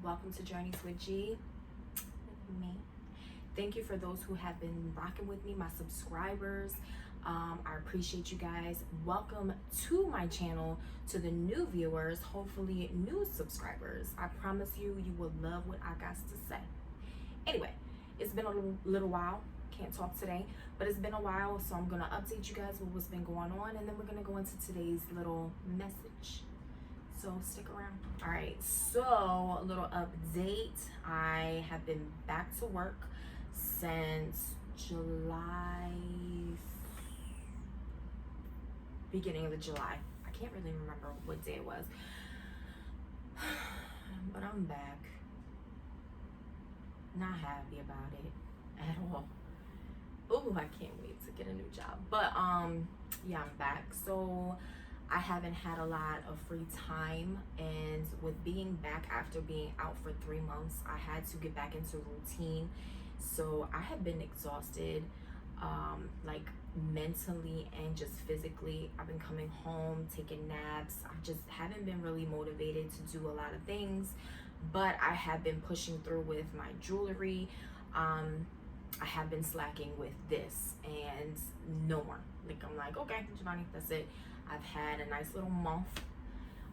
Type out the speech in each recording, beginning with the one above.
Welcome to Journeys with G, with me. Thank you for those who have been rocking with me, my subscribers. I appreciate you guys. Welcome to my channel, to the new viewers, hopefully new subscribers. I promise you, you will love what I got to say. Anyway, it's been a little while. Can't talk today, but it's been a while, so I'm gonna update you guys with what's been going on, and then we're gonna go into today's little message. So stick around. All right, so a little update. I have been back to work since beginning of July. I can't really remember what day it was, but I'm back. Not happy about it at all. Oh, I can't wait to get a new job. But yeah, I'm back. So I haven't had a lot of free time, and with being back after being out for 3 months, I had to get back into routine. So I have been exhausted, like mentally and just physically. I've been coming home, taking naps. I just haven't been really motivated to do a lot of things, but I have been pushing through with my jewelry. I have been slacking with this and no more. Like, I'm like, okay, Giovanni, that's it. I've had a nice little month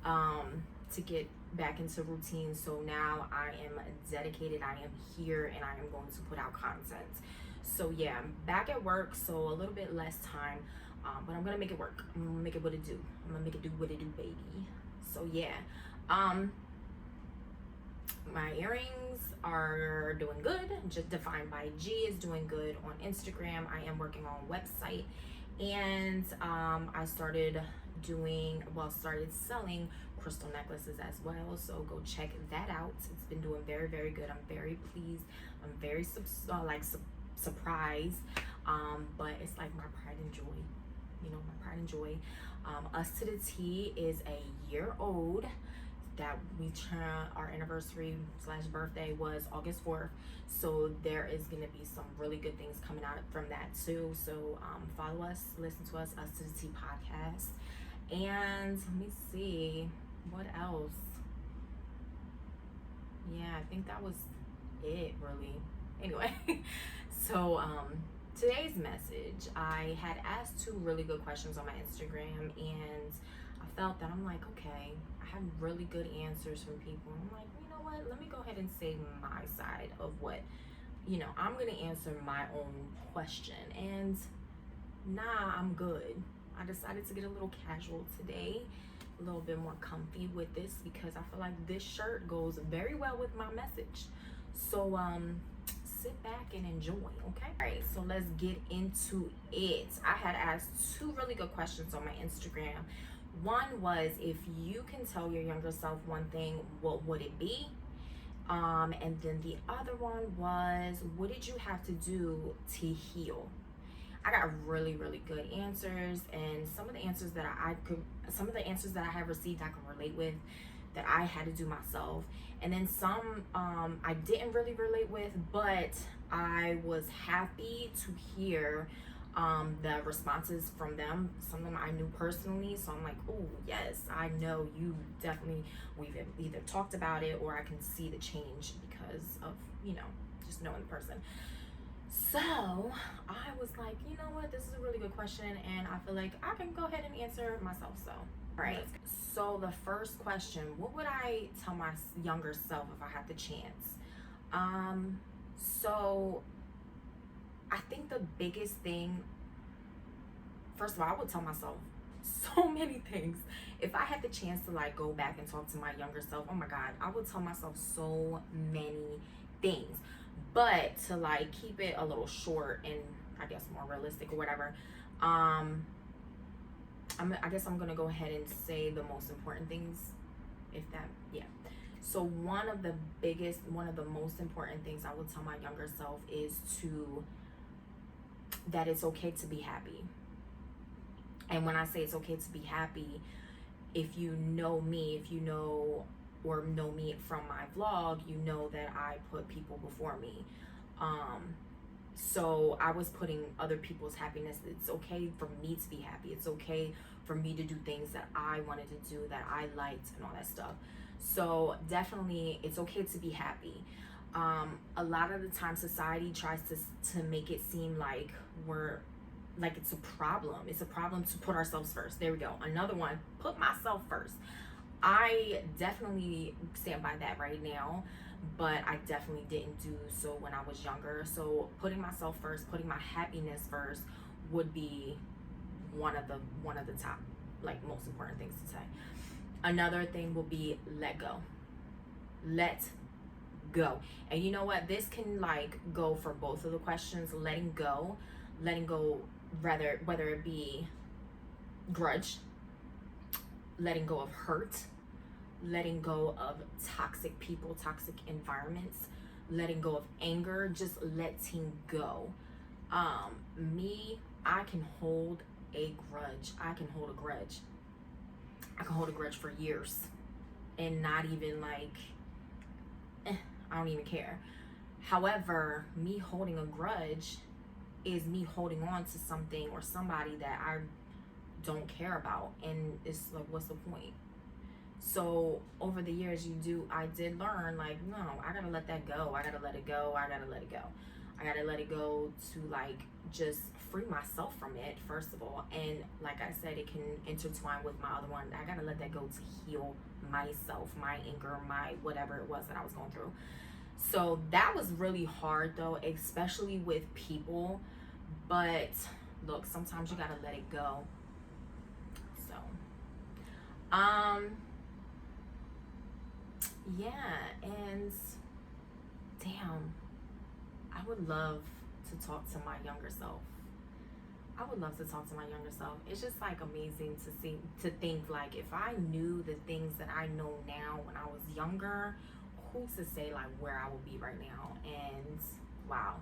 to get back into routine. So now I am dedicated, I am here, and I am going to put out content. So yeah, I'm back at work, so a little bit less time, but I'm gonna make it work. I'm gonna make it what it do. I'm gonna make it do what it do, baby. So yeah, my earrings are doing good. Just Defined by G is doing good on Instagram. I am working on a website, and I started selling crystal necklaces as well. So go check that out. It's been doing very, very good. I'm very pleased. I'm very surprised. But it's like my pride and joy. You know, my pride and joy. Us to the T is a year old. That we turn, our anniversary / birthday was August 4th. So there is gonna be some really good things coming out from that too. So follow us, listen to us to the T podcast. And let me see, what else? Yeah, I think that was it really. Anyway, so today's message, I had asked 2 really good questions on my Instagram, and I felt that I'm like, okay, I have really good answers from people. I'm like, you know what? Let me go ahead and say my side of what, I'm going to answer my own question. And nah, I'm good. I decided to get a little casual today, a little bit more comfy with this, because I feel like this shirt goes very well with my message. So, sit back and enjoy, okay? All right, so let's get into it. I had asked 2 really good questions on my Instagram. One was, if you can tell your younger self one thing, what would it be? And then the other one was, what did you have to do to heal? I got really, really good answers, and some of the answers that I have received I can relate with, that I had to do myself. And then some I didn't really relate with, but I was happy to hear the responses from them. Some of them I knew personally, so I'm like, oh yes, I know you definitely, we've either talked about it, or I can see the change because of, just knowing the person. So I was like, you know what, this is a really good question, and I feel like I can go ahead and answer myself. So all right, so the first question, what would I tell my younger self if I had the chance? So I think the biggest thing, first of all, I would tell myself so many things. If I had the chance to like go back and talk to my younger self, oh my God, I would tell myself so many things. But to like keep it a little short and I guess more realistic or whatever, I guess I'm gonna go ahead and say the most important things, yeah. So one of the most important things I would tell my younger self is that it's okay to be happy. And when I say it's okay to be happy, if you know me, or know me from my vlog, you know that I put people before me. So I was putting other people's happiness. It's okay for me to be happy. It's okay for me to do things that I wanted to do, that I liked, and all that stuff. So definitely, it's okay to be happy. A lot of the time, society tries to make it seem like we're like it's a problem. It's a problem to put ourselves first. There we go. Another one. Put myself first. I definitely stand by that right now, but I definitely didn't do so when I was younger. So putting myself first, putting my happiness first would be one of the top like most important things to say. Another thing will be let go. Let go. And you know what? This can like go for both of the questions. Letting go, rather whether it be grudge, letting go of hurt, letting go of toxic people, toxic environments, letting go of anger, just letting go. Me, I can hold a grudge. I can hold a grudge. I can hold a grudge for years and not even like, I don't even care. However, me holding a grudge is me holding on to something or somebody that I don't care about, and it's like, what's the point? So over the years, I did learn like, no, I gotta let that go. I gotta let it go. I gotta let it go. I gotta let it go to like just free myself from it, first of all. And like I said, it can intertwine with my other one. I gotta let that go to heal myself, my anger, my whatever it was that I was going through. So that was really hard though, especially with people. But look, sometimes you gotta let it go. So, yeah, and damn, I would love to talk to my younger self. I would love to talk to my younger self. It's just like amazing to think like if I knew the things that I know now when I was younger, who's to say like where I would be right now? And wow,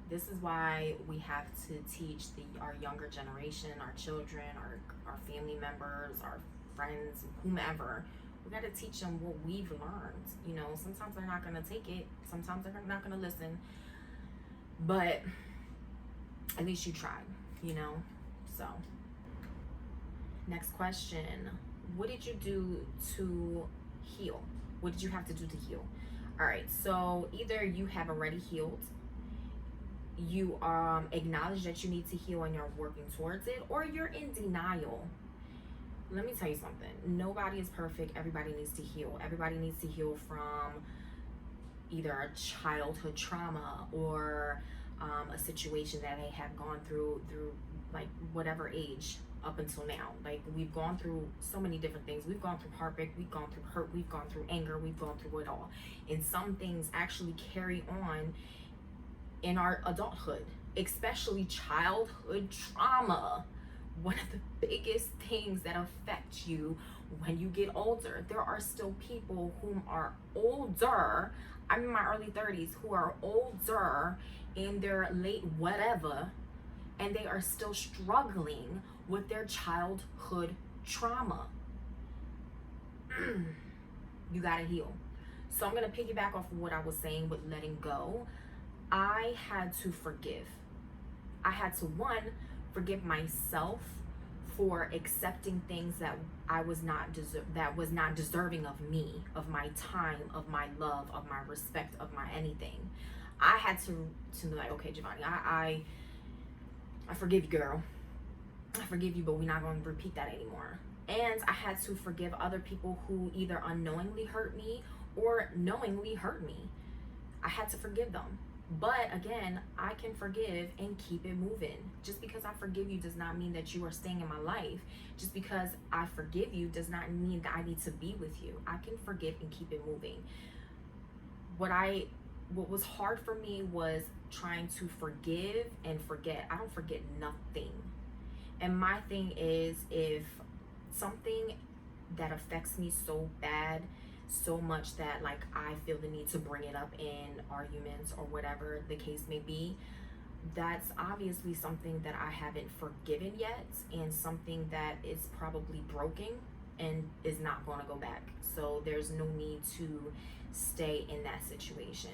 this is why we have to teach our younger generation, our children, our family members, our friends, whomever. We got to teach them what we've learned. You know, sometimes they're not going to take it. Sometimes they're not going to listen. But at least you tried, you know? So, next question. What did you do to heal? What did you have to do to heal? All right, so either you have already healed, you acknowledge that you need to heal and you're working towards it, or you're in denial. Let me tell you something. Nobody is perfect. Everybody needs to heal. Everybody needs to heal from either a childhood trauma or a situation that they have gone through like whatever age up until now. Like we've gone through so many different things. We've gone through heartbreak, we've gone through hurt, we've gone through anger, we've gone through it all. And some things actually carry on in our adulthood, especially childhood trauma. One of the biggest things that affect you when you get older. There are still people who are older, I'm in my early 30s, who are older in their late whatever, and they are still struggling with their childhood trauma. You gotta heal. So I'm gonna piggyback off of what I was saying with letting go. I had to forgive. I had to, one, forgive myself for accepting things that I was not deserving of me, of my time, of my love, of my respect, of my anything. I had to be like, okay, Giovanni, I forgive you, girl. I forgive you, but we're not going to repeat that anymore. And I had to forgive other people who either unknowingly hurt me or knowingly hurt me. I had to forgive them. But again, I can forgive and keep it moving. Just because I forgive you does not mean that you are staying in my life. Just because I forgive you does not mean that I need to be with you. I can forgive and keep it moving. What was hard for me was trying to forgive and forget. I don't forget nothing. And my thing is, if something that affects me so bad, so much that like I feel the need to bring it up in arguments or whatever the case may be, that's obviously something that I haven't forgiven yet, and something that is probably broken and is not going to go back. So there's no need to stay in that situation.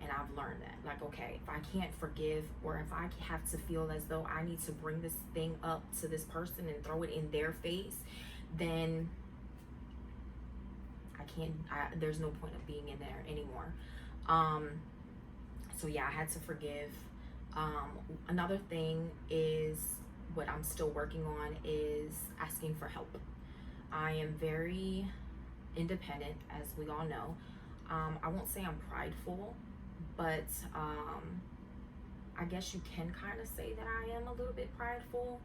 And I've learned that, like, okay, if I can't forgive, or if I have to feel as though I need to bring this thing up to this person and throw it in their face, then I There's no point of being in there anymore. So yeah, I had to forgive. Another thing is what I'm still working on is asking for help. I am very independent, as we all know. I won't say I'm prideful, but I guess you can kind of say that I am a little bit prideful.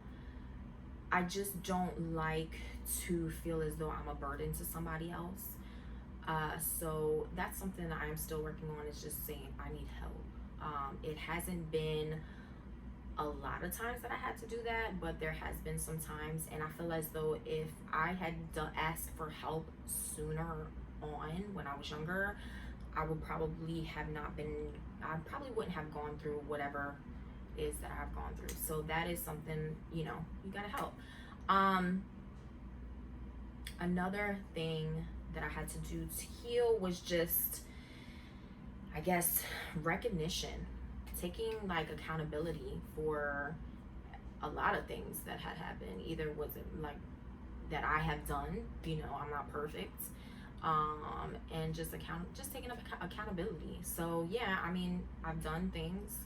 I just don't like to feel as though I'm a burden to somebody else. So that's something that I'm still working on, is just saying I need help. It hasn't been a lot of times that I had to do that, but there has been some times, and I feel as though if I had asked for help sooner on when I was younger, I probably wouldn't have gone through whatever it is that I've gone through. So that is something, you gotta help. Another thing that I had to do to heal was just, I guess, recognition, taking like accountability for a lot of things that had happened. Either was it like that I have done, I'm not perfect, and just taking accountability. So yeah, I mean, I've done things,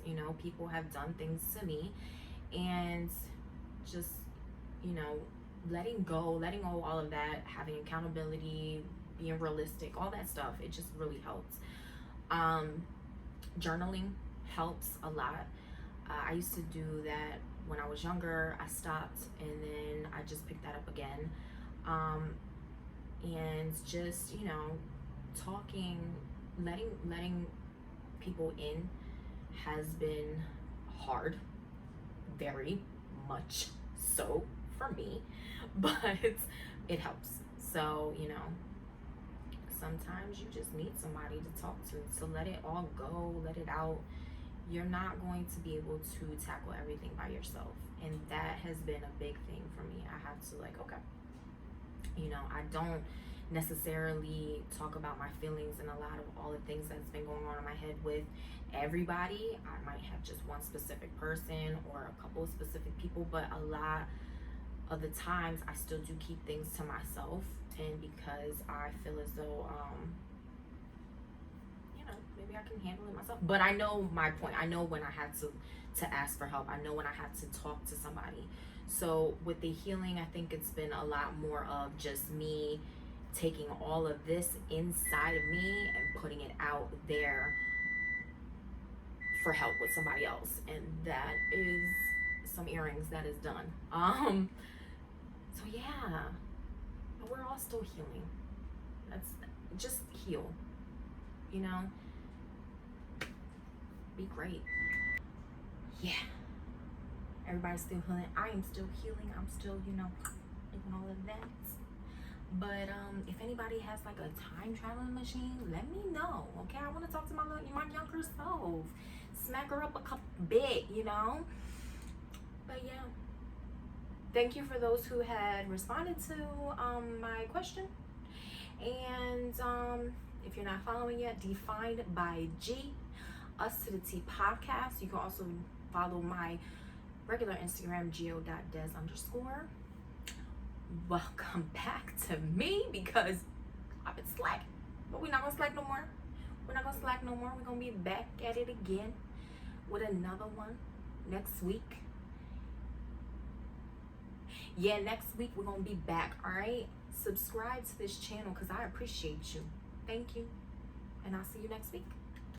people have done things to me, and just, letting go all of that, having accountability, being realistic, all that stuff, it just really helps. Journaling helps a lot. I used to do that when I was younger. I stopped, and then I just picked that up again. And just, talking, letting people in has been hard, very much so for me, but it helps. So, sometimes you just need somebody to talk to let it all go, let it out. You're not going to be able to tackle everything by yourself, and that has been a big thing for me. I have to okay, I don't necessarily talk about my feelings and a lot of all the things that's been going on in my head with everybody. I might have just one specific person or a couple of specific people, but a lot of the times I still do keep things to myself, and because I feel as though maybe I can handle it myself. But I know my point. I know when I had to ask for help. I know when I had to talk to somebody. So with the healing, I think it's been a lot more of just me taking all of this inside of me and putting it out there for help with somebody else. And that is some earrings. That is done. So yeah, but we're all still healing. That's just heal, be great. Yeah, everybody's still healing. I am still healing. I'm still, doing all of that. But if anybody has like a time traveling machine, let me know. Okay, I want to talk to my younger self. Smack her up a bit, But yeah, thank you for those who had responded to my question. And if you're not following yet, Defined by G, Us to the T podcast. You can also follow my regular Instagram, geo.des_. Welcome back to me, because I've been slacking, but we're not gonna slack no more. We're gonna be back at it again with another one next week. Yeah, next week we're gonna be back. All right, subscribe to this channel because I appreciate you. Thank you, and I'll see you next week.